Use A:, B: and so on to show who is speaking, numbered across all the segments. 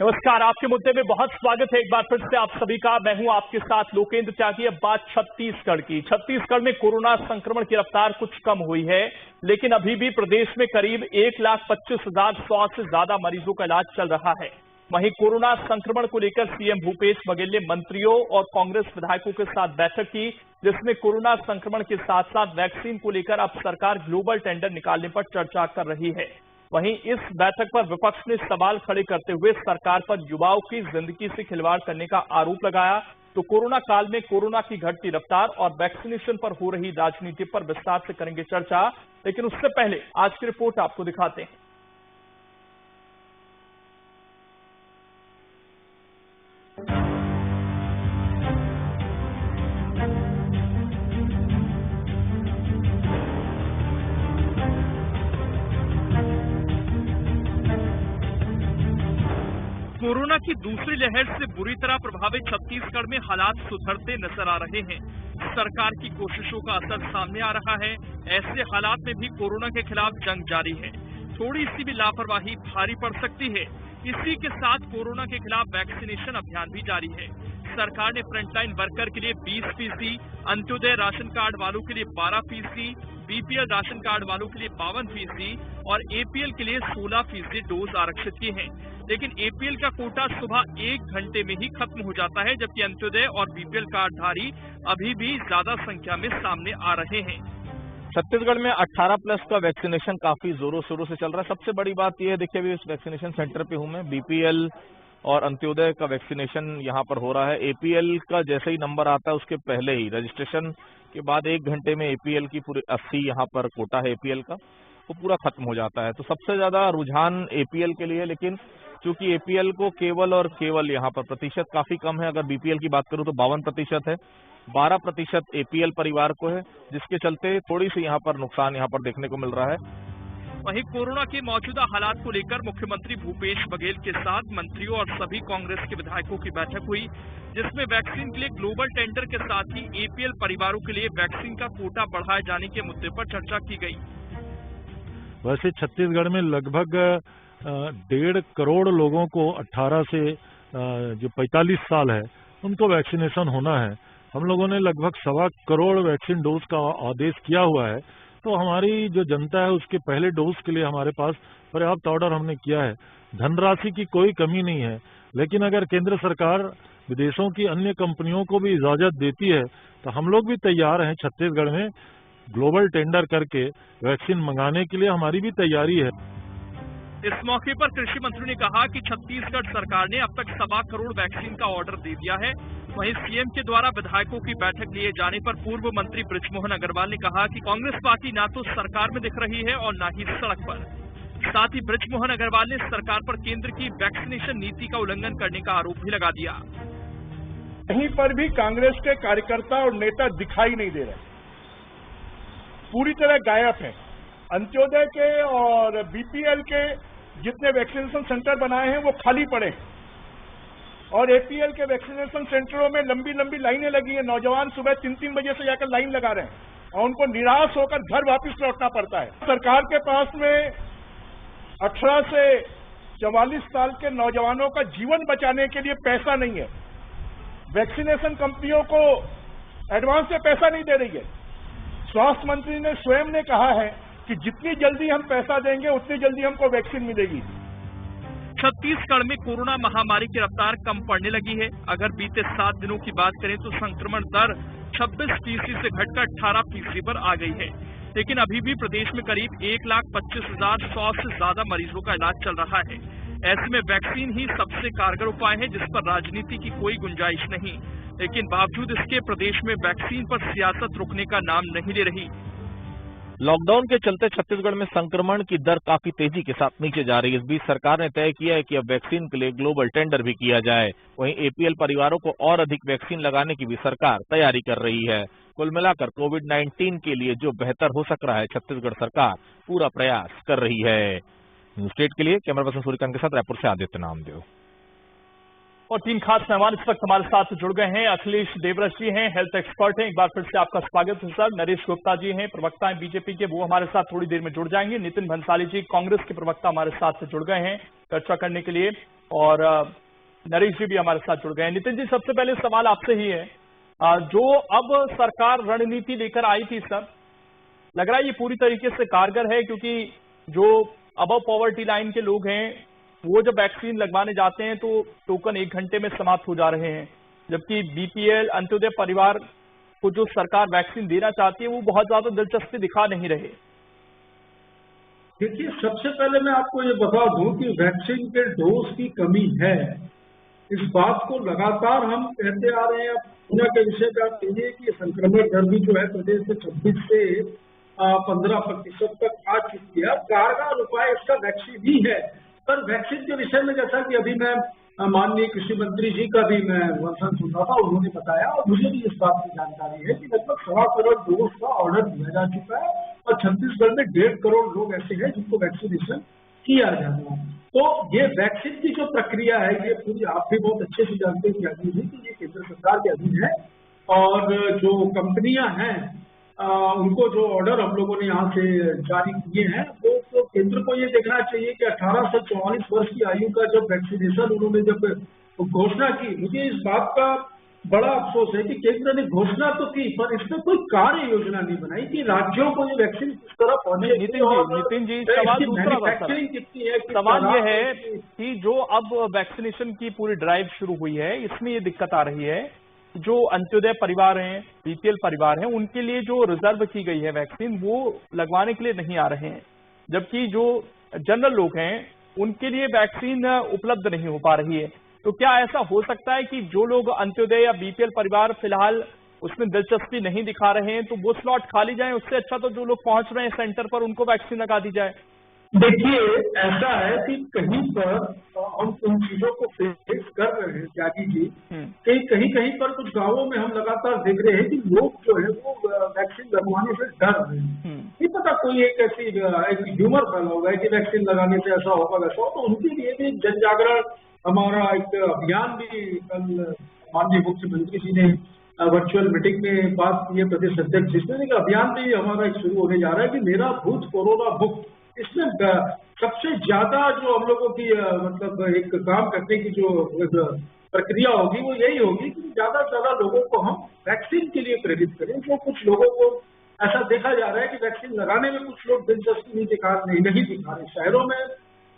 A: नमस्कार। आपके मुद्दे में बहुत स्वागत है एक बार फिर से आप सभी का। मैं हूं आपके साथ लोकेंद्र त्यागी। अब बात छत्तीसगढ़ की। छत्तीसगढ़ में कोरोना संक्रमण की रफ्तार कुछ कम हुई है, लेकिन अभी भी प्रदेश में करीब 1,25,100 से ज्यादा मरीजों का इलाज चल रहा है। वहीं कोरोना संक्रमण को लेकर सीएम भूपेश बघेल ने मंत्रियों और कांग्रेस विधायकों के साथ बैठक की, जिसमें कोरोना संक्रमण के साथ साथ वैक्सीन को लेकर अब सरकार ग्लोबल टेंडर निकालने पर चर्चा कर रही है। वहीं इस बैठक पर विपक्ष ने सवाल खड़े करते हुए सरकार पर युवाओं की जिंदगी से खिलवाड़ करने का आरोप लगाया। तो कोरोना काल में कोरोना की घटती रफ्तार और वैक्सीनेशन पर हो रही राजनीति पर विस्तार से करेंगे चर्चा, लेकिन उससे पहले आज की रिपोर्ट आपको दिखाते हैं। कोरोना की दूसरी लहर से बुरी तरह प्रभावित छत्तीसगढ़ में हालात सुधरते नजर आ रहे हैं। सरकार की कोशिशों का असर सामने आ रहा है। ऐसे हालात में भी कोरोना के खिलाफ जंग जारी है। थोड़ी सी भी लापरवाही भारी पड़ सकती है। इसी के साथ कोरोना के खिलाफ वैक्सीनेशन अभियान भी जारी है। सरकार ने फ्रंटलाइन वर्कर के लिए 20%, अंत्योदय राशन कार्ड वालों के लिए 12%, बीपीएल राशन कार्ड वालों के लिए 52% और एपीएल के लिए 16% डोज आरक्षित किए हैं। लेकिन एपीएल का कोटा सुबह 1 घंटे में ही खत्म हो जाता है, जबकि अंत्योदय और बीपीएल कार्डधारी अभी भी ज्यादा संख्या में सामने आ रहे हैं।
B: छत्तीसगढ़ में 18+ का वैक्सीनेशन काफी जोरों शोरों से चल रहा है। सबसे बड़ी बात यह है, देखिए अभी इस वैक्सीनेशन सेंटर पे हूं मैं। बीपीएल और अंत्योदय का वैक्सीनेशन यहां पर हो रहा है। एपीएल का जैसे ही नंबर आता है उसके पहले ही रजिस्ट्रेशन के बाद 1 घंटे में एपीएल की पूरी 80 यहाँ पर कोटा है एपीएल का, वो पूरा खत्म हो जाता है। तो सबसे ज्यादा रुझान एपीएल के लिए, लेकिन चूंकि एपीएल को केवल और केवल यहाँ पर प्रतिशत काफी कम है। अगर बीपीएल की बात करूं तो 52% है, 12% एपीएल परिवार को है, जिसके चलते थोड़ी सी यहाँ पर नुकसान यहाँ पर देखने को मिल रहा है।
A: वहीं कोरोना के मौजूदा हालात को लेकर मुख्यमंत्री भूपेश बघेल के साथ मंत्रियों और सभी कांग्रेस के विधायकों की बैठक हुई, जिसमें वैक्सीन के लिए ग्लोबल टेंडर के साथ ही एपीएल परिवारों के लिए वैक्सीन का कोटा बढ़ाए जाने के मुद्दे पर चर्चा की गई।
C: वैसे छत्तीसगढ़ में लगभग 1.5 करोड़ लोगों को 18 से जो 45 साल है उनको वैक्सीनेशन होना है। हम लोगों ने लगभग 1.25 करोड़ वैक्सीन डोज का आदेश किया हुआ है। तो हमारी जो जनता है उसके पहले डोज के लिए हमारे पास पर्याप्त ऑर्डर हमने किया है। धनराशि की कोई कमी नहीं है, लेकिन अगर केंद्र सरकार विदेशों की अन्य कंपनियों को भी इजाजत देती है तो हम लोग भी तैयार हैं। छत्तीसगढ़ में ग्लोबल टेंडर करके वैक्सीन मंगाने के लिए हमारी भी तैयारी है।
A: इस मौके पर कृषि मंत्री ने कहा कि छत्तीसगढ़ सरकार ने अब तक 1.25 करोड़ वैक्सीन का ऑर्डर दे दिया है। वहीं सीएम के द्वारा विधायकों की बैठक लिए जाने पर पूर्व मंत्री बृजमोहन अग्रवाल ने कहा कि कांग्रेस पार्टी ना तो सरकार में दिख रही है और न ही सड़क पर। साथ ही बृजमोहन अग्रवाल ने सरकार पर केंद्र की वैक्सीनेशन नीति का उल्लंघन करने का आरोप भी लगा दिया।
D: कहीं पर भी कांग्रेस के कार्यकर्ता और नेता दिखाई नहीं दे रहे, पूरी तरह गायब हैं। अंत्योदय के और बीपीएल के जितने वैक्सीनेशन सेंटर बनाए हैं वो खाली पड़े हैं और एपीएल के वैक्सीनेशन सेंटरों में लंबी लंबी लाइनें लगी हैं। नौजवान सुबह 3-3 बजे से जाकर लाइन लगा रहे हैं और उनको निराश होकर घर वापस लौटना पड़ता है। सरकार के पास में 18 से 44 साल के नौजवानों का जीवन बचाने के लिए पैसा नहीं है। वैक्सीनेशन कंपनियों को एडवांस से पैसा नहीं दे रही है। स्वास्थ्य मंत्री ने स्वयं ने कहा है कि जितनी जल्दी हम पैसा देंगे उतनी जल्दी हमको वैक्सीन मिलेगी।
A: छत्तीसगढ़ में कोरोना महामारी की रफ्तार कम पड़ने लगी है। अगर बीते 7 दिनों की बात करें तो संक्रमण दर 26% से घटकर 18% पर आ गई है, लेकिन अभी भी प्रदेश में करीब 1,25,100 से ज्यादा मरीजों का इलाज चल रहा है। ऐसे में वैक्सीन ही सबसे कारगर उपाय है, जिस पर राजनीति की कोई गुंजाइश नहीं। लेकिन बावजूद इसके प्रदेश में वैक्सीन पर सियासत रुकने का नाम नहीं ले रही।
B: लॉकडाउन के चलते छत्तीसगढ़ में संक्रमण की दर काफी तेजी के साथ नीचे जा रही है। इस बीच सरकार ने तय किया है कि अब वैक्सीन के लिए ग्लोबल टेंडर भी किया जाए। वहीं एपीएल परिवारों को और अधिक वैक्सीन लगाने की भी सरकार तैयारी कर रही है। कुल मिलाकर कोविड-19 के लिए जो बेहतर हो सक रहा है, छत्तीसगढ़ सरकार पूरा प्रयास कर रही है। न्यूज स्टेट के लिए कैमरा पर्सन सूर्यकांत के साथ रायपुर से आदित्य नामदेव।
A: और 3 खास मेहमान इस वक्त हमारे साथ जुड़ गए हैं। अखिलेश देवरस जी हैं, हेल्थ एक्सपर्ट हैं। एक बार फिर से आपका स्वागत है सर। नरेश गुप्ता जी हैं, प्रवक्ता हैं बीजेपी के, वो हमारे साथ थोड़ी देर में जुड़ जाएंगे। नितिन भंसाली जी कांग्रेस के प्रवक्ता हमारे साथ जुड़ गए हैं चर्चा करने के लिए। और नरेश जी भी हमारे साथ जुड़ गए हैं। नितिन जी, सबसे पहले सवाल आपसे ही है, जो अब सरकार रणनीति लेकर आई थी सर, लग रहा है ये पूरी तरीके से कारगर है? क्योंकि जो अबव पॉवर्टी लाइन के लोग हैं वो जब वैक्सीन लगवाने जाते हैं तो टोकन 1 घंटे में समाप्त हो जा रहे हैं, जबकि बीपीएल अंत्योदय परिवार को जो सरकार वैक्सीन देना चाहती है वो बहुत ज्यादा दिलचस्पी दिखा नहीं रहे।
E: देखिए, सबसे पहले मैं आपको ये बता दूं कि वैक्सीन के डोज की कमी है। इस बात को लगातार हम कहते आ रहे हैं। दुनिया के विषय पे आप कहिए कि संक्रमण दर भी जो है प्रदेश में 26 से 15% तक आ चुकी है। कारगर उपाय इसका वैक्सीन ही है। पर वैक्सीन के विषय में जैसा कि अभी मैं माननीय कृषि मंत्री जी का भी मैं वर्णन सुन रहा था, उन्होंने बताया और मुझे भी इस बात की जानकारी है कि लगभग 1.25 करोड़ डोज का ऑर्डर दिया जा चुका है और छत्तीसगढ़ में 1.5 करोड़ लोग ऐसे हैं जिनको वैक्सीनेशन किया जाना है। तो ये वैक्सीन की जो प्रक्रिया है ये पूरी आप भी बहुत अच्छे से जानते हैं कि ये केंद्र सरकार के अधीन है और जो कंपनियां हैं उनको जो ऑर्डर हम लोगों ने यहाँ से जारी किए हैं वो तो केंद्र को ये देखना चाहिए कि 18 से 44 वर्ष की आयु का जब वैक्सीनेशन उन्होंने जब घोषणा की, मुझे इस बात का बड़ा अफसोस है कि केंद्र ने घोषणा तो की पर इसमें कोई कार्य योजना नहीं बनाई कि राज्यों को ये वैक्सीन किस तरह पहुंचे।
A: नितिन जी सवाल दूसरा
E: मैन्युफैक्चरिंग कितनी है,
A: सवाल ये है कि जो अब वैक्सीनेशन की पूरी ड्राइव शुरू हुई है इसमें ये दिक्कत आ रही है, जो अंत्योदय परिवार हैं, बीपीएल परिवार हैं, उनके लिए जो रिजर्व की गई है वैक्सीन वो लगवाने के लिए नहीं आ रहे हैं, जबकि जो जनरल लोग हैं उनके लिए वैक्सीन उपलब्ध नहीं हो पा रही है। तो क्या ऐसा हो सकता है कि जो लोग अंत्योदय या बीपीएल परिवार फिलहाल उसमें दिलचस्पी नहीं दिखा रहे हैं तो वो स्लॉट खाली जाए, उससे अच्छा तो जो लोग पहुंच रहे हैं सेंटर पर उनको वैक्सीन लगा दी जाए?
E: देखिए, ऐसा है कि कहीं पर हम उन चीजों को फेस कर रहे हैं त्यागी जी, कि कहीं कहीं पर कुछ गांवों में हम लगातार देख रहे हैं कि लोग जो है वो वैक्सीन लगवाने से डर रहे हैं। नहीं पता कोई एक ऐसी एक ह्यूमर फैला होगा कि वैक्सीन लगाने से ऐसा होगा वैसा हो, तो उनके लिए भी जन जागरण हमारा एक अभियान भी कल माननीय मुख्यमंत्री जी ने वर्चुअल मीटिंग में बात की है प्रदेश अध्यक्ष जिसमें एक अभियान भी हमारा एक शुरू होने जा रहा है कि मेरा बूथ कोरोना मुक्त। इसमें सबसे ज्यादा जो हम लोगों की मतलब एक काम करने की जो प्रक्रिया होगी वो यही होगी कि ज्यादा से ज्यादा लोगों को हम वैक्सीन के लिए प्रेरित करें। जो कुछ लोगों को ऐसा देखा जा रहा है कि वैक्सीन लगाने में कुछ लोग दिलचस्पी नहीं दिखा रहे। शहरों में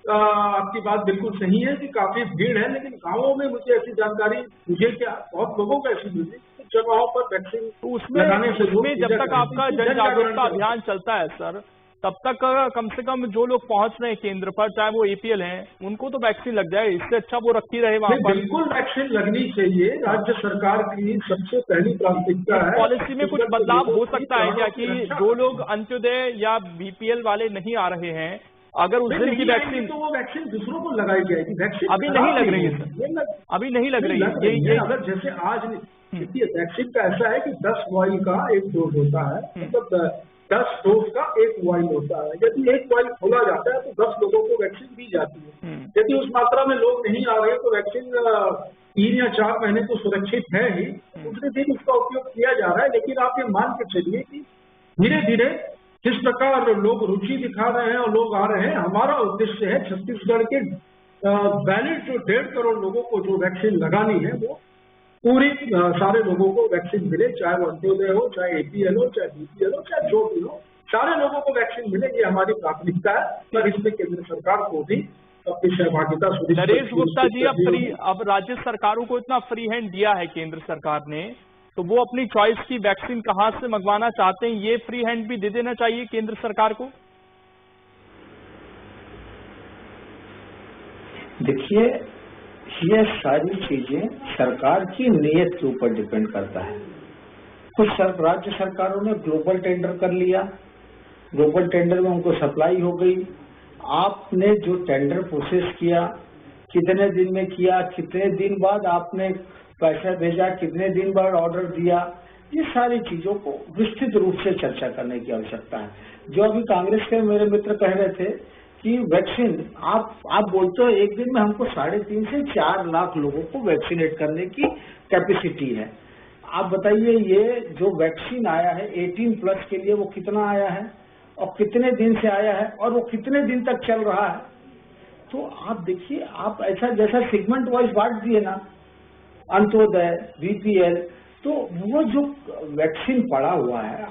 E: आपकी बात बिल्कुल सही है कि काफी भीड़ है, लेकिन गांवों में मुझे ऐसी जानकारी मुझे क्या बहुत लोगों को ऐसी मिली जगहों पर वैक्सीन
A: तो उसमें जब तक आपका जन जागरूकता अभियान चलता है सर, तब तक कम से कम जो लोग पहुंच रहे हैं केंद्र पर, चाहे वो एपीएल हैं, उनको तो वैक्सीन लग जाए। इससे अच्छा वो रखी रहे वहां पर।
E: बिल्कुल वैक्सीन लगनी चाहिए। राज्य सरकार की सबसे पहली प्राथमिकता है।
A: पॉलिसी में कुछ बदलाव हो सकता है क्या कि जो लोग अंत्योदय या बीपीएल वाले नहीं आ रहे हैं, अगर उस दिन की वैक्सीन
E: तो वो वैक्सीन दूसरों को लगाई जाएगी। वैक्सीन
A: अभी नहीं लग रही है सर, अभी नहीं लग रही है। ये
E: अगर जैसे आज देखिए वैक्सीन का ऐसा है कि 10 वॉइल का 1 डोज होता है, मतलब 10 डोज का 1 वॉइल होता है। यदि 1 वॉइल खोला जाता है तो 10 लोगों को वैक्सीन दी जाती है। यदि उस मात्रा में लोग नहीं आ रहे तो वैक्सीन 3 या 4 महीने तो सुरक्षित है ही, दूसरे दिन उसका उपयोग किया जा रहा है। लेकिन आप ये मान के चलिए कि धीरे धीरे किस प्रकार लोग रुचि दिखा रहे हैं और लोग आ रहे हैं। हमारा उद्देश्य है छत्तीसगढ़ के वैलिड जो 1.5 करोड़ लोगों को जो वैक्सीन लगानी है वो पूरी सारे लोगों को वैक्सीन मिले, चाहे वो अंत्योदय हो, चाहे एपीएल हो, चाहे बीपीएल हो, चाहे जो भी हो, सारे लोगों को वैक्सीन मिले। ये हमारी प्राथमिकता है। पर इसमें केंद्र सरकार को भी अपनी सहभागिता सुनिश्चित।
A: नरेश गुप्ता जी, अब राज्य सरकारों को इतना फ्री हैंड दिया है केंद्र सरकार ने, तो वो अपनी चॉइस की वैक्सीन कहां से मंगवाना चाहते हैं, ये फ्री हैंड भी दे देना चाहिए केंद्र सरकार को।
F: देखिए, ये सारी चीजें सरकार की नीयत के ऊपर डिपेंड करता है। कुछ राज्य सरकारों ने ग्लोबल टेंडर कर लिया, ग्लोबल टेंडर में उनको सप्लाई हो गई। आपने जो टेंडर प्रोसेस किया, कितने दिन में किया, कितने दिन बाद आपने पैसा भेजा, कितने दिन बाद ऑर्डर दिया, ये सारी चीजों को विस्तृत रूप से चर्चा करने की आवश्यकता है। जो अभी कांग्रेस के मेरे मित्र कह रहे थे कि वैक्सीन आप बोलते हो एक दिन में हमको 3.5 से 4 लाख लोगों को वैक्सीनेट करने की कैपेसिटी है। आप बताइए ये जो वैक्सीन आया है 18+ के लिए वो कितना आया है और कितने दिन से आया है और वो कितने दिन तक चल रहा है। तो आप देखिए, आप ऐसा जैसा सेगमेंट वाइज बांट दिए ना, अंत्योदय, बीपीएल, तो वो जो वैक्सीन पड़ा हुआ है,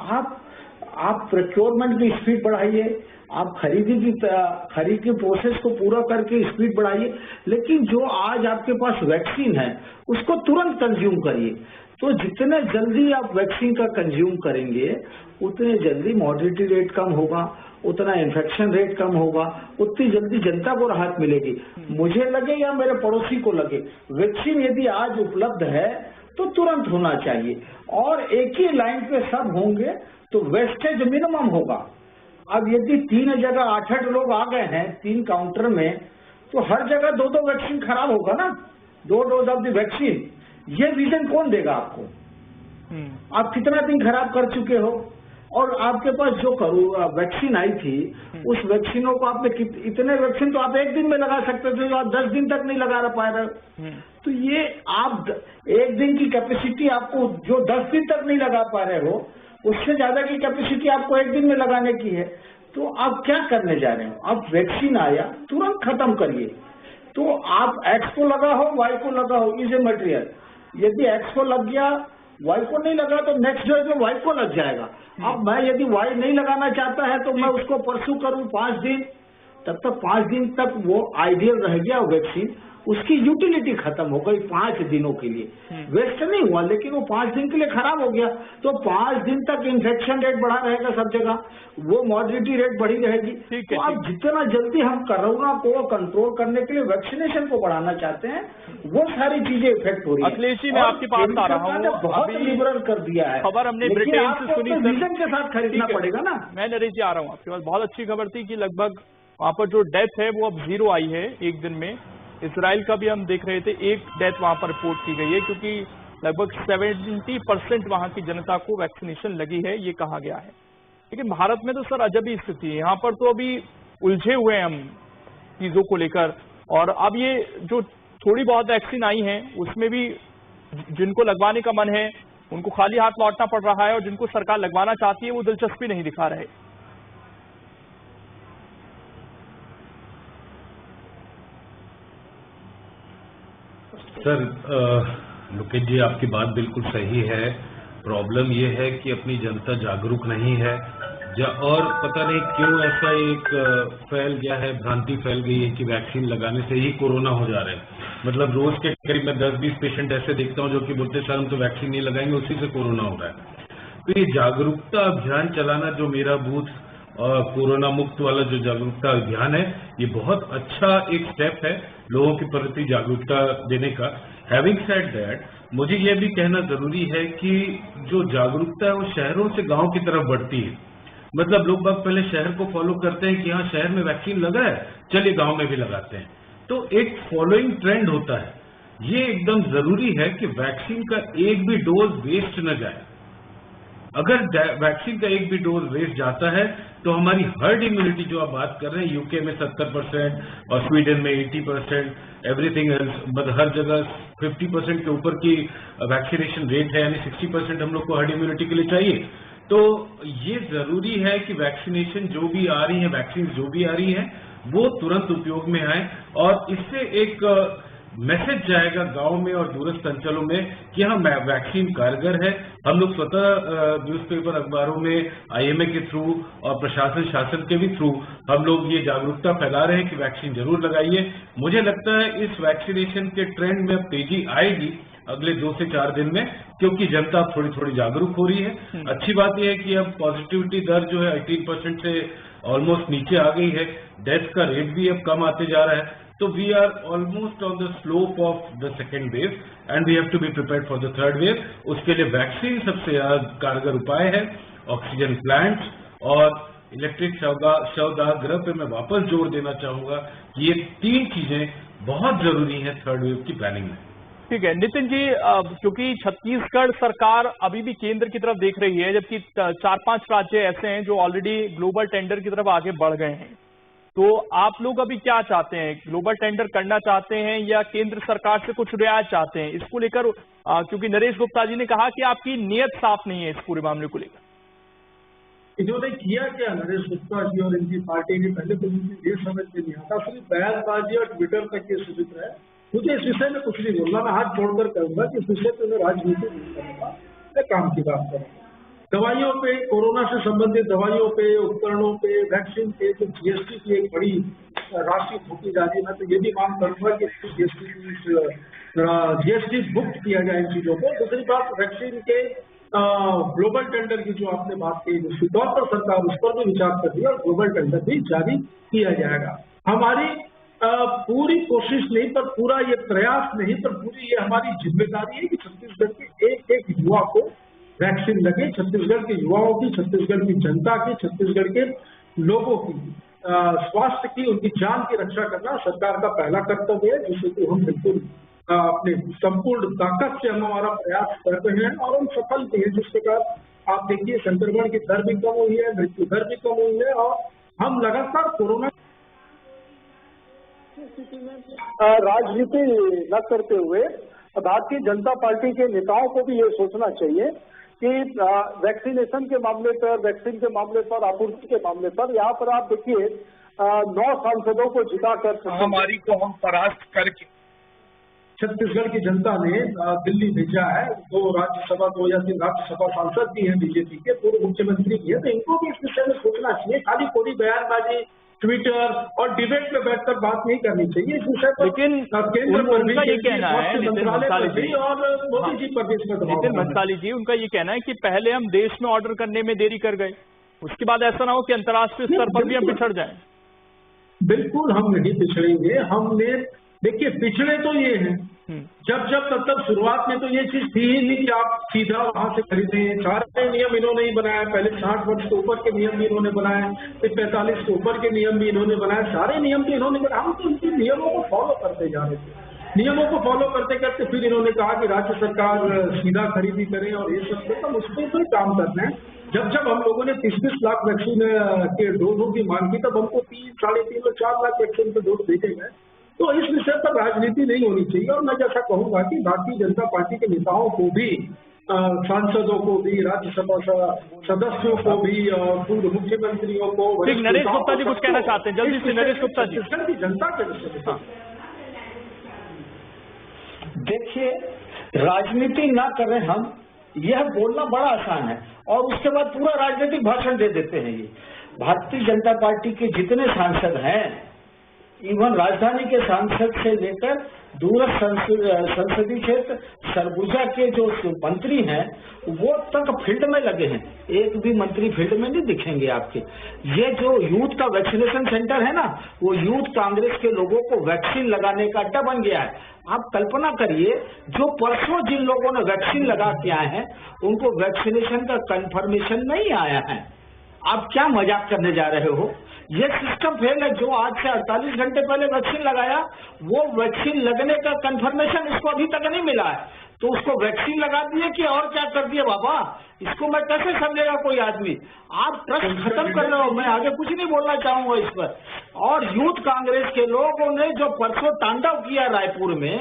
F: आप प्रोक्योरमेंट की स्पीड बढ़ाइए, आप खरीद की प्रोसेस को पूरा करके स्पीड बढ़ाइए, लेकिन जो आज आपके पास वैक्सीन है उसको तुरंत कंज्यूम करिए। तो जितने जल्दी आप वैक्सीन का कंज्यूम करेंगे उतने जल्दी मॉर्टिलिटी रेट कम होगा, उतना इन्फेक्शन रेट कम होगा, उतनी जल्दी जनता को राहत मिलेगी। मुझे लगे या मेरे पड़ोसी को लगे, वैक्सीन यदि आज उपलब्ध है तो तुरंत होना चाहिए, और एक ही लाइन पे सब होंगे तो वेस्टेज मिनिमम होगा। अब यदि 3 जगह 8 लोग आ गए हैं 3 काउंटर में, तो हर जगह 2 वैक्सीन खराब होगा ना, 2 डोज ऑफ द वैक्सीन। ये रीजन कौन देगा आपको? आप कितना दिन खराब कर चुके हो, और आपके पास जो वैक्सीन आई थी उस वैक्सीनों को आपने इतने वैक्सीन तो आप 1 दिन में लगा सकते थे, जो आप 10 दिन तक नहीं लगा पा रहे हो। तो ये आप 1 दिन की कैपेसिटी आपको जो 10 दिन तक नहीं लगा पा रहे हो, उससे ज्यादा की कैपेसिटी आपको 1 दिन में लगाने की है। तो आप क्या करने जा रहे हो? आप वैक्सीन आया तुरंत खत्म करिए। तो आप एक्स को लगा हो, वाई को लगा हो, इज ए मटेरियल। यदि एक्स को लग गया, वाई को नहीं लगा, तो नेक्स्ट डोज में वाई को लग जाएगा। अब मैं यदि वाई नहीं लगाना चाहता है तो मैं उसको परसू करूं 5 दिन, तब तक 5 दिन तक वो आइडियल रह गया वैक्सीन, उसकी यूटिलिटी खत्म हो गई 5 दिनों के लिए। वेस्ट नहीं हुआ, लेकिन वो 5 दिन के लिए खराब हो गया। तो 5 दिन तक इन्फेक्शन रेट बढ़ा रहेगा सब जगह, वो मॉर्टिलिटी रेट बढ़ी रहेगी। तो आप जितना जल्दी हम कोरोना को कंट्रोल करने के लिए वैक्सीनेशन को बढ़ाना चाहते हैं, वो सारी चीजें इफेक्ट हो रही है।
A: अखिलेश जी, मैं आपके पास आ रहा हूँ।
F: बहुत लिबरल कर दिया है।
A: खबर हमने ब्रिटेन से सुनी,
F: रीजन के साथ खरीदना पड़ेगा ना।
A: मैं नरेश जी आ रहा हूँ आपके पास। बहुत अच्छी खबर थी कि लगभग वहां पर जो डेथ है वो अब 0 आई है 1 दिन में। इसराइल का भी हम देख रहे थे, 1 डेथ वहां पर रिपोर्ट की गई है, क्योंकि लगभग 70% वहां की जनता को वैक्सीनेशन लगी है, ये कहा गया है। लेकिन भारत में तो सर अजब ही स्थिति है, यहाँ पर तो अभी उलझे हुए हैं हम चीजों को लेकर। और अब ये जो थोड़ी बहुत वैक्सीन आई है उसमें भी जिनको लगवाने का मन है उनको खाली हाथ लौटना पड़ रहा है, और जिनको सरकार लगवाना चाहती है वो दिलचस्पी नहीं दिखा रहे।
G: सर, लोकेश जी आपकी बात बिल्कुल सही है। प्रॉब्लम ये है कि अपनी जनता जागरूक नहीं है, और पता नहीं क्यों ऐसा एक फैल गया है, भ्रांति फैल गई है कि वैक्सीन लगाने से ही कोरोना हो जा रहा है। मतलब रोज के करीब मैं 10-20 पेशेंट ऐसे देखता हूं जो कि बोलते सर हम तो वैक्सीन नहीं लगाएंगे, उसी से कोरोना हो रहा है। तो ये जागरूकता अभियान चलाना, जो मेरा बूथ कोरोना मुक्त वाला जो जागरूकता अभियान है, ये बहुत अच्छा एक स्टेप है लोगों के प्रति जागरूकता देने का। हैविंग सेड दैट, मुझे ये भी कहना जरूरी है कि जो जागरूकता है वो शहरों से गांव की तरफ बढ़ती है। मतलब लोग बाग पहले शहर को फॉलो करते हैं कि हाँ शहर में वैक्सीन लगा है, चलिए गांव में भी लगाते हैं। तो एक फॉलोइंग ट्रेंड होता है। ये एकदम जरूरी है कि वैक्सीन का एक भी डोज वेस्ट न जाए। अगर वैक्सीन का एक भी डोज वेस्ट जाता है तो हमारी हर्ड इम्यूनिटी जो आप बात कर रहे हैं, यूके में 70% और स्वीडन में 80%, एवरीथिंग एल्स, मतलब हर जगह 50% के ऊपर की वैक्सीनेशन रेट है, यानी 60% हम लोग को हर्ड इम्यूनिटी के लिए चाहिए। तो ये जरूरी है कि वैक्सीनेशन जो भी आ रही है, वैक्सीन जो भी आ रही है, वो तुरंत उपयोग में आए, और इससे एक मैसेज जाएगा गांव में और दूरस्थ अंचलों में कि हाँ वैक्सीन कारगर है। हम लोग स्वतः न्यूज़पेपर, अखबारों में, आईएमए के थ्रू और प्रशासन शासन के भी थ्रू हम लोग ये जागरूकता फैला रहे हैं कि वैक्सीन जरूर लगाइए। मुझे लगता है इस वैक्सीनेशन के ट्रेंड में अब तेजी आएगी अगले 2 से 4 दिन में, क्योंकि जनता थोड़ी थोड़ी जागरूक हो रही है। अच्छी बात यह है कि अब पॉजिटिविटी दर जो है 18% से ऑलमोस्ट नीचे आ गई है, डेथ का रेट भी अब कम आते जा रहा है। तो we are almost on the slope of the second wave and we have to be prepared for the third wave. उसके लिए वैक्सीन सबसे ज्यादा कारगर उपाय है। ऑक्सीजन प्लांट्स और इलेक्ट्रिक शवदाह गृह पे मैं वापस जोर देना चाहूंगा कि ये 3 चीजें बहुत जरूरी हैं थर्ड वेव की प्लानिंग में।
A: ठीक है नितिन जी, क्योंकि छत्तीसगढ़ सरकार अभी भी केंद्र की तरफ देख रही है, जबकि 4-5 राज्य ऐसे हैं जो ऑलरेडी ग्लोबल टेंडर की तरफ आगे बढ़ गए हैं, तो आप लोग अभी क्या चाहते हैं? ग्लोबल टेंडर करना चाहते हैं या केंद्र सरकार से कुछ रियायत चाहते हैं? इसको लेकर क्योंकि नरेश गुप्ता जी ने कहा कि आपकी नीयत साफ नहीं है इस पूरे मामले को लेकर।
E: इन्होंने किया क्या नरेश गुप्ता जी और इनकी पार्टी ने? पहले तो मुझे ये समझ में नहीं आता, सिर्फ बयानबाजी और ट्विटर तक ये सीमित है। मुझे इस विषय में कुछ नहीं बोलना, मैं हाथ जोड़कर कहूंगा कि इस विषय पर मैं राजनीति नहीं करूंगा, मैं काम की बात करूंगा। दवाइयों पे, कोरोना से संबंधित दवाइयों पे, उपकरणों पे, वैक्सीन पे तो जीएसटी की एक बड़ी राशि फूकी जा रही है। मैं तो ये भी मांग करूंगा कि जीएसटी मुक्त किया जाए इन चीजों को। दूसरी बात, वैक्सीन के ग्लोबल टेंडर की जो आपने बात की, निश्चित तौर पर सरकार उस पर भी विचार कर रही है और ग्लोबल टेंडर भी जारी किया जाएगा। हमारी पूरी कोशिश नहीं पर पूरा ये प्रयास नहीं पर पूरी ये हमारी जिम्मेदारी है कि छत्तीसगढ़ के एक एक युवा को वैक्सीन लगे। छत्तीसगढ़ के युवाओं की, छत्तीसगढ़ की जनता की, छत्तीसगढ़ के लोगों की स्वास्थ्य की, उनकी जान की रक्षा करना सरकार का पहला कर्तव्य है, जिसे तो हम बिल्कुल अपने संपूर्ण ताकत से हम हमारा प्रयास कर रहे हैं और हम सफल भी हैं। जिस प्रकार आप देखिए संक्रमण की दर भी कम हुई है, मृत्यु दर भी कम हुई है और हम लगातार कोरोना
H: स्थिति में राजनीति न करते हुए भारतीय जनता पार्टी के नेताओं को भी ये सोचना चाहिए कि वैक्सीनेशन के मामले पर, वैक्सीन के मामले पर, आपूर्ति के मामले पर, यहाँ पर आप देखिए 9 सांसदों को जिताकर
D: महामारी को हम परास्त करके
E: छत्तीसगढ़ की जनता ने दिल्ली भेजा है। 2 राज्यसभा 2 या 3 राज्यसभा सांसद भी हैं बीजेपी के, पूर्व मुख्यमंत्री भी है, तो इनको भी इस विषय में सोचना चाहिए। खाली पूरी बयानबाजी, ट्विटर और डिबेट में बैठकर बात नहीं करनी चाहिए इस विषय पर।
A: लेकिन
E: केंद्र पर भी,
A: ये कहना है
E: मंत्रालय पर भी और मोदी जी पर भी इसमें दबाव।
A: नितिन भंसाली जी, उनका ये कहना है कि पहले हम देश में ऑर्डर करने में देरी कर गए, उसके बाद ऐसा ना हो कि अंतर्राष्ट्रीय स्तर पर भी हम पिछड़ जाएं।
E: बिल्कुल हम नहीं पिछड़ेंगे। हमने देखिए पिछड़े तो ये हैं, जब शुरुआत में तो ये चीज थी ही नहीं कि आप सीधा वहां से खरीदें। सारे नियम इन्होंने ही बनाया, पहले 60 वर्ष के ऊपर के नियम भी इन्होंने बनाए, फिर 45 के ऊपर के नियम भी इन्होंने बनाए, सारे नियम तो इन्होंने बनाए। हम तो उनके नियमों को फॉलो करते जा रहे थे। नियमों को फॉलो करते करते फिर इन्होंने कहा कि राज्य सरकार सीधा खरीदी करे और ये सब, तो हम उस पर काम करना है। जब हम लोगों ने 30-30 लाख वैक्सीन के डोजों की मांग की, तब हमको 3, 3.5 और 4 लाख वैक्सीन के डोज भेजे गए। तो इस विषय पर राजनीति नहीं होनी चाहिए और मैं जैसा कहूंगा कि भारतीय जनता पार्टी के नेताओं को भी, सांसदों को भी, राज्यसभा सदस्यों को भी और पूर्व मुख्यमंत्रियों को।
A: नरेश गुप्ता जी कुछ कहना चाहते हैं, जल्दी से नरेश गुप्ता जी।
E: छत्तीसगढ़ की जनता के विषय में
F: देखिए, राजनीति ना करें हम, यह बोलना बड़ा आसान है और उसके बाद पूरा राजनीतिक भाषण दे देते हैं। ये भारतीय जनता पार्टी के जितने सांसद हैं, इवन राजधानी के सांसद से लेकर दूरस्थ संसदीय क्षेत्र सरगुजा के जो मंत्री हैं, वो तक फील्ड में लगे हैं। एक भी मंत्री फील्ड में नहीं दिखेंगे आपके। ये जो यूथ का वैक्सीनेशन सेंटर है ना, वो यूथ कांग्रेस के लोगों को वैक्सीन लगाने का अड्डा बन गया है। आप कल्पना करिए, जो परसों जिन लोगों ने वैक्सीन लगा के आए हैं, उनको वैक्सीनेशन का कंफर्मेशन नहीं आया है। आप क्या मजाक करने जा रहे हो? ये सिस्टम फेल है। जो आज से 48 घंटे पहले वैक्सीन लगाया, वो वैक्सीन लगने का कंफर्मेशन इसको अभी तक नहीं मिला है, तो उसको वैक्सीन लगा दिए कि और क्या कर दिए बाबा? इसको मैं कैसे समझेगा कोई आदमी? आप ट्रस्ट खत्म कर रहे हो। मैं आगे कुछ नहीं बोलना चाहूंगा इस पर। और यूथ कांग्रेस के लोगों ने जो परसों तांडव किया रायपुर में,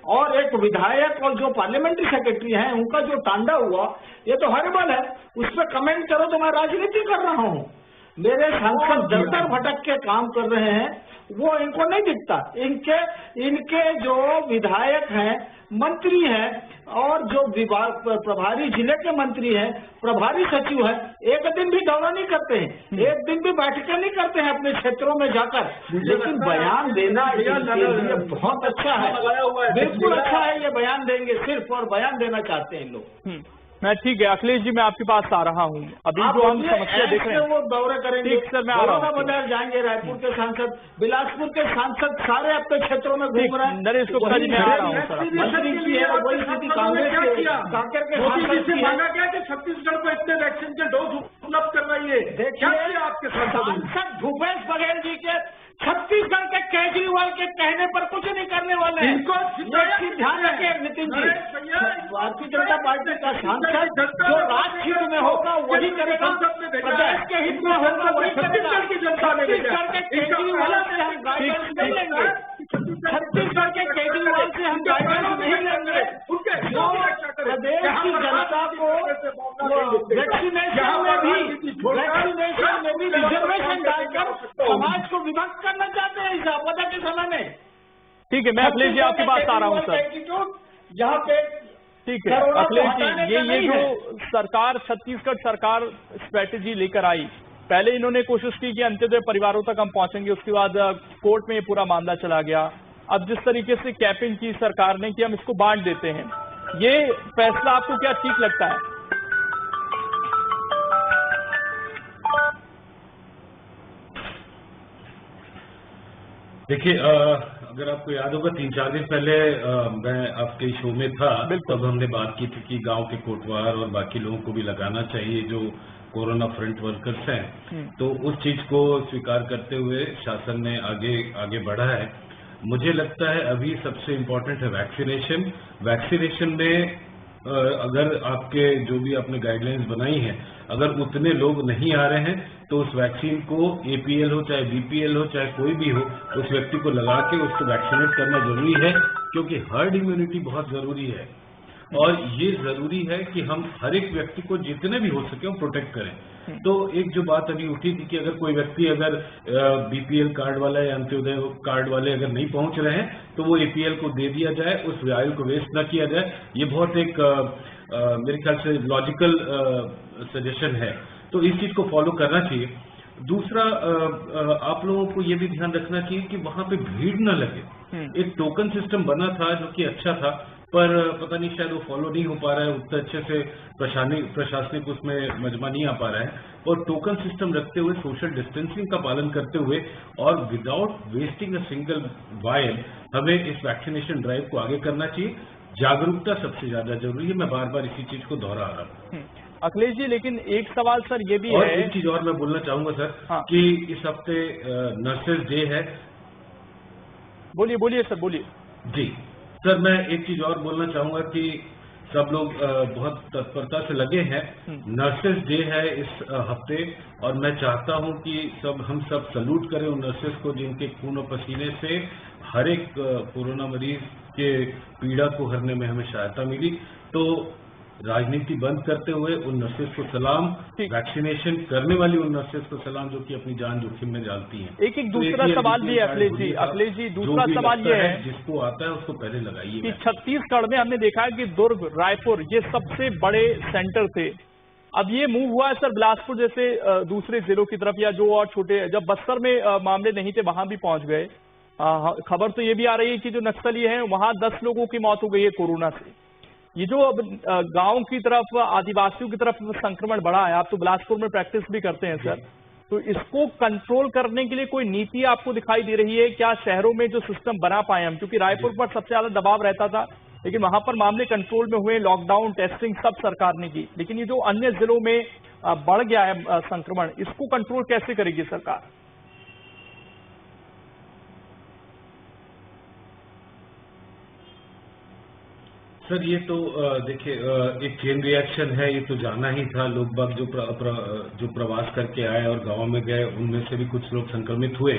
F: और एक विधायक और जो पार्लियामेंट्री सेक्रेटरी हैं, उनका जो तांडव हुआ, ये तो हॉरिबल है। उस पर कमेंट करो तो मैं राजनीति कर रहा हूँ। मेरे सांसद दफ्तर भटक के काम कर रहे हैं, वो इनको नहीं दिखता। इनके जो विधायक हैं, मंत्री हैं और जो विभाग प्रभारी जिले के मंत्री हैं, प्रभारी सचिव हैं, एक दिन भी दौरा नहीं करते हैं, एक दिन भी बैठकें नहीं करते हैं अपने क्षेत्रों में जाकर। लेकिन बयान देना ये बहुत अच्छा है, बिल्कुल अच्छा है। ये बयान देंगे सिर्फ, और बयान देना चाहते हैं लोग।
A: मैं ठीक है अखिलेश जी, मैं आपके पास आ रहा हूँ। अभी जो हम समस्या देख रहे हैं,
F: वो दौरे करेंगे।
A: ठीक सर, मैं आ रहा हूँ।
F: बाजार जाएंगे, रायपुर के सांसद, बिलासपुर के सांसद सारे अपने क्षेत्रों में घूम रहे हैं।
A: नरेश गुप्ता जी, मैं आ रहा हूँ सर।
F: मंत्री की है वही स्थिति कांग्रेस के कांकेर के सांसद की
E: मांगा गया कि छत्तीसगढ़ को इतने वैक्सीन के डोज उपलब्ध करवाइए।
F: देखिए,
E: आपके सांसद
F: भूपेश बघेल जी के छत्तीसगढ़ के केजरीवाल के कहने पर कुछ नहीं करने वाले हैं।
E: इनको
F: ध्यान रखें नितिन जी, भारतीय जनता पार्टी का सांसद जो राज्य में होगा वही करेगा, प्रदेश के हित में होगा वही करेगा। छत्तीसगढ़ के केजरीवाल से हम गाइडेंस नहीं लेंगे, छत्तीसगढ़ के केजरीवाल से हम गाइडेंस नहीं लेंगे। जो प्रदेश की जनता को वैक्सीनेशन में भी रिजर्वेशन डालकर समाज को विभक्त करना चाहते हैं इस आपदा के समय में।
A: ठीक है, मैं अखिलेश जी आपके पास आ रहा हूँ सर।
F: यहाँ पे
A: ठीक है अखिलेश जी, ये जो सरकार छत्तीसगढ़ सरकार स्ट्रेटेजी लेकर आई, पहले इन्होंने कोशिश की कि अंत्योदय परिवारों तक हम पहुंचेंगे, उसके बाद कोर्ट में ये पूरा मामला चला गया। अब जिस तरीके से कैपिंग की सरकार ने कि हम इसको बांट देते हैं, ये फैसला आपको क्या ठीक लगता है?
G: देखिए, अगर आपको याद होगा 3-4 दिन पहले मैं आपके शो में था, तब हमने बात की थी कि गांव के कोटवार और बाकी लोगों को भी लगाना चाहिए जो कोरोना फ्रंट वर्कर्स हैं। तो उस चीज को स्वीकार करते हुए शासन ने आगे बढ़ा है। मुझे लगता है अभी सबसे इम्पोर्टेंट है वैक्सीनेशन। वैक्सीनेशन में अगर आपके जो भी आपने गाइडलाइंस बनाई हैं, अगर उतने लोग नहीं आ रहे हैं तो उस वैक्सीन को एपीएल हो चाहे बीपीएल हो चाहे कोई भी हो, उस व्यक्ति को लगा के उसको वैक्सीनेट करना जरूरी है, क्योंकि हर्ड इम्यूनिटी बहुत जरूरी है। और ये जरूरी है कि हम हर एक व्यक्ति को जितने भी हो सके वो प्रोटेक्ट करें। तो एक जो बात अभी उठी थी कि अगर कोई व्यक्ति अगर बीपीएल कार्ड वाला या अंत्योदय कार्ड वाले अगर नहीं पहुंच रहे हैं तो वो एपीएल को दे दिया जाए, उस वायु को वेस्ट न किया जाए। ये बहुत एक मेरे ख्याल से लॉजिकल सजेशन है, तो इस चीज को फॉलो करना चाहिए। दूसरा, आप लोगों को ये भी ध्यान रखना चाहिए कि वहां पे भीड़ न लगे। एक टोकन सिस्टम बना था जो कि अच्छा था, पर पता नहीं शायद वो फॉलो नहीं हो पा रहा है, उतना अच्छे से प्रशासनिक उसमें मजमा नहीं आ पा रहा है। और टोकन सिस्टम रखते हुए, सोशल डिस्टेंसिंग का पालन करते हुए और without wasting a single vial हमें इस वैक्सीनेशन ड्राइव को आगे करना चाहिए। जागरूकता सबसे ज्यादा जरूरी है, मैं बार बार इसी चीज को दोहरा रहा हूँ।
A: अखिलेश जी, लेकिन एक सवाल सर ये भी
G: और
A: है,
G: एक चीज और मैं बोलना चाहूंगा सर, कि इस हफ्ते नर्सेज डे है।
A: बोलिए सर, बोलिए।
G: जी सर, मैं एक चीज और बोलना चाहूंगा कि सब लोग बहुत तत्परता से लगे हैं। नर्सेज डे है इस हफ्ते, और मैं चाहता हूं कि हम सब सल्यूट करें उन नर्सेज को जिनके खून और पसीने से हर एक कोरोना मरीज के पीड़ा को हरने में हमें सहायता मिली। तो राजनीति बंद करते हुए उन नर्सेज को सलाम, वैक्सीनेशन करने वाली उन नर्सेज को सलाम जो कि अपनी जान जोखिम में डालती हैं।
A: एक दूसरा सवाल भी है अखिलेश जी, दूसरा सवाल ये है,
G: जिसको आता है उसको पहले लगाइए
A: कि छत्तीसगढ़ में हमने देखा है कि दुर्ग, रायपुर ये सबसे बड़े सेंटर थे। अब ये मूव हुआ है सर बिलासपुर जैसे दूसरे जिलों की तरफ, या जो और छोटे, जब बस्तर में मामले नहीं थे वहां भी पहुंच गए। खबर तो ये भी आ रही है कि जो नक्सली हैं वहां 10 लोगों की मौत हो गई है कोरोना से। ये जो अब गांव की तरफ, आदिवासियों की तरफ संक्रमण बढ़ा है, आप तो बिलासपुर में प्रैक्टिस भी करते हैं सर, तो इसको कंट्रोल करने के लिए कोई नीति आपको दिखाई दे रही है क्या? शहरों में जो सिस्टम बना पाए हम, क्योंकि रायपुर पर सबसे ज्यादा दबाव रहता था, लेकिन वहां पर मामले कंट्रोल में हुए, लॉकडाउन, टेस्टिंग सब सरकार ने की, लेकिन ये जो अन्य जिलों में बढ़ गया है संक्रमण, इसको कंट्रोल कैसे करेगी सरकार?
G: सर ये तो देखिए एक चेन रिएक्शन है, ये तो जाना ही था। लोग बाग जो प्रवास करके आए और गांव में गए, उनमें से भी कुछ लोग संक्रमित हुए,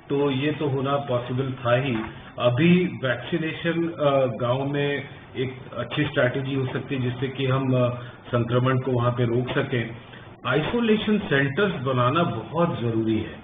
G: तो ये तो होना पॉसिबल था ही। अभी वैक्सीनेशन गांव में एक अच्छी स्ट्रैटेजी हो सकती है जिससे कि हम संक्रमण को वहां पे रोक सकें। आइसोलेशन सेंटर्स बनाना बहुत जरूरी है।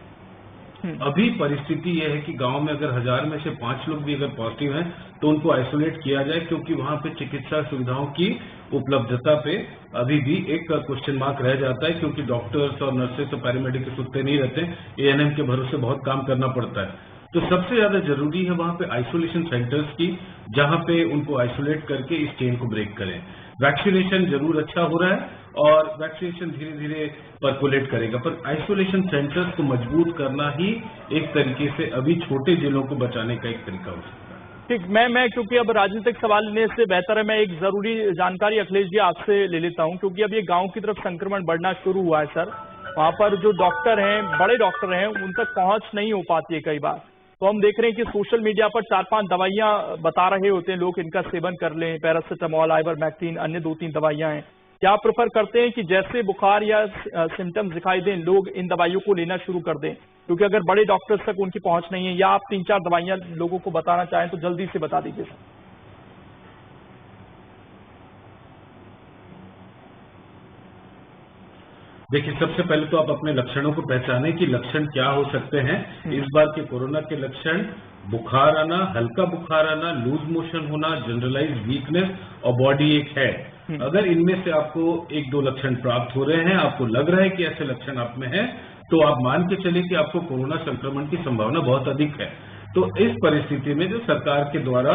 G: अभी परिस्थिति यह है कि गांव में अगर 1000 में से 5 लोग भी अगर पॉजिटिव हैं तो उनको आइसोलेट किया जाए, क्योंकि वहां पे चिकित्सा सुविधाओं की उपलब्धता पे अभी भी एक क्वेश्चन मार्क रह जाता है, क्योंकि डॉक्टर्स और नर्सेस और पैरामेडिक्स सुनते नहीं रहते, एएनएम के भरोसे बहुत काम करना पड़ता है। तो सबसे ज्यादा जरूरी है वहां पे आइसोलेशन सेंटर्स की, जहां पे उनको आइसोलेट करके इस चेन को ब्रेक करें। वैक्सीनेशन जरूर अच्छा हो रहा है और वैक्सीनेशन धीरे धीरे परकोलेट करेगा, पर आइसोलेशन सेंटर्स को मजबूत करना ही एक तरीके से अभी छोटे जिलों को बचाने का एक तरीका हो सकता है।
A: ठीक, मैं क्योंकि अब राजनीतिक सवाल लेने से बेहतर है मैं एक जरूरी जानकारी अखिलेश जी आपसे ले लेता हूं, क्योंकि अब ये गांव की तरफ संक्रमण बढ़ना शुरू हुआ है सर। वहां पर जो डॉक्टर हैं, बड़े डॉक्टर हैं, उन तक पहुंच नहीं हो पाती है कई बार। तो हम देख रहे हैं कि सोशल मीडिया पर 4-5 दवाइयां बता रहे होते हैं लोग, इनका सेवन कर लें, पैरासिटामोल, आइवरमेक्टिन, अन्य 2-3 दवाइयां हैं। क्या आप प्रेफर करते हैं कि जैसे बुखार या सिम्टम्स दिखाई दें लोग इन दवाइयों को लेना शुरू कर दें, क्योंकि अगर बड़े डॉक्टर्स तक उनकी पहुंच नहीं है, या आप 3-4 दवाइयां लोगों को बताना चाहें तो जल्दी से बता दीजिए सर।
G: देखिए, सबसे पहले तो आप अपने लक्षणों को पहचानें कि लक्षण क्या हो सकते हैं। इस बार के कोरोना के लक्षण बुखार आना, हल्का बुखार आना, लूज मोशन होना, जनरलाइज वीकनेस और बॉडी एक है। अगर इनमें से आपको एक दो लक्षण प्राप्त हो रहे हैं, आपको लग रहा है कि ऐसे लक्षण आप में हैं, तो आप मान के चलिए कि आपको कोरोना संक्रमण की संभावना बहुत अधिक है। तो इस परिस्थिति में जो सरकार के द्वारा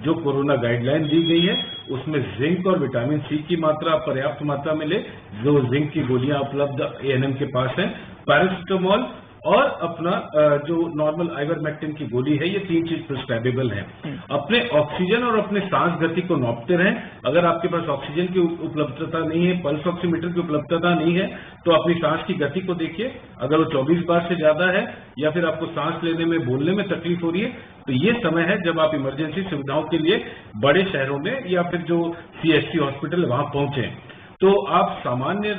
G: जो कोरोना गाइडलाइन दी गई है, उसमें जिंक और विटामिन सी की मात्रा पर्याप्त मात्रा में ले। जो जिंक की गोलियां उपलब्ध एएनएम के पास हैं, पैरासिटामोल और अपना जो नॉर्मल आइवरमेक्टिन की गोली है, ये 3 चीज प्रिस्क्राइबेबल है। अपने ऑक्सीजन और अपने सांस गति को नापते रहें। अगर आपके पास ऑक्सीजन की उपलब्धता नहीं है, पल्स ऑक्सीमीटर की उपलब्धता नहीं है, तो अपनी सांस की गति को देखिए। अगर वो 24 बार से ज्यादा है या फिर आपको सांस लेने में, बोलने में तकलीफ हो रही है, तो ये समय है जब आप इमरजेंसी सुविधाओं के लिए बड़े शहरों में या फिर जो सीएचसी हॉस्पिटल है वहां पहुंचे। तो आप सामान्य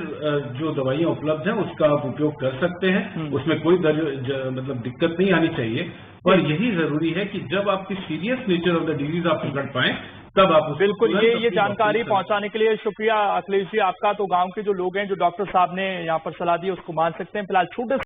G: जो दवाइयां उपलब्ध हैं उसका आप उपयोग कर सकते हैं, उसमें कोई मतलब दिक्कत नहीं आनी चाहिए। पर यही जरूरी है कि जब आपकी serious nature of the disease आप पकड़ पाए, तब आप
A: बिल्कुल ये जानकारी पहुंचाने के लिए शुक्रिया अखिलेश जी आपका। तो गांव के जो लोग हैं, जो डॉक्टर साहब ने यहाँ पर सलाह दी, उसको मान सकते हैं। फिलहाल छोटे